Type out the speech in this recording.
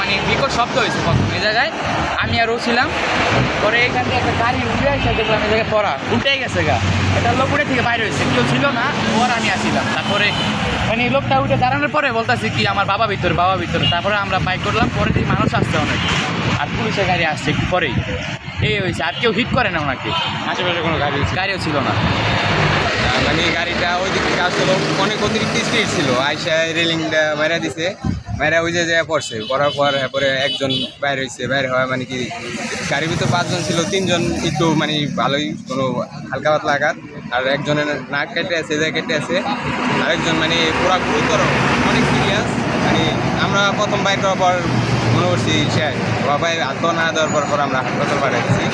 মানে বিকট শব্দ হয়েছে প্রথম এই জায়গায়, আমি আর ও ছিলাম। পরে এখান থেকে একটা গাড়ি উঠে আসে, দেখলাম এই জায়গায় পড়া উল্টেই গেছে গা, এটা লোক উঠে থেকে বাইরে হয়েছে, কেউ ছিল না, ও আর আমি আসছিলাম। তারপরে মানে লোকটা উঠে দাঁড়ানোর পরে বলতেছি কি আমার বাবা ভিতরে, তারপরে আমরা বাইক করলাম। পরে দেখি মানুষ আসছে অনেক, আর পুলিশের গাড়ি আসছে একটু পরেই, এই হয়েছে। আর কেউ হিট করে না ওনাকে, আশেপাশে কোনো গাড়িও ছিল না। মানে গাড়িটা ওই দিক থেকে আসলে অনেক অতিরিক্ত স্পিড ছিল, আইসা রেলিংটা মেরা দিছে, মেরা ওই যে পড়ছে, পড়ার পর এরপরে একজন বাইরে হয়েছে, বাইরে হয় মানে কি গাড়ির ভিতরে 5 জন ছিল, 3 জন একটু মানে ভালোই কোনো হালকা পাতলা আঘাত, আর একজনের নাক কেটে আছে, যে কেটে আছে, আরেকজন মানে পুরা গুরুতর অনেক সিরিয়াস। মানে আমরা প্রথম বাইক করার পর মনে করছি শেষ, বাবাই হাত না দেওয়ার পর আমরা হাসপাতাল পাঠাচ্ছি।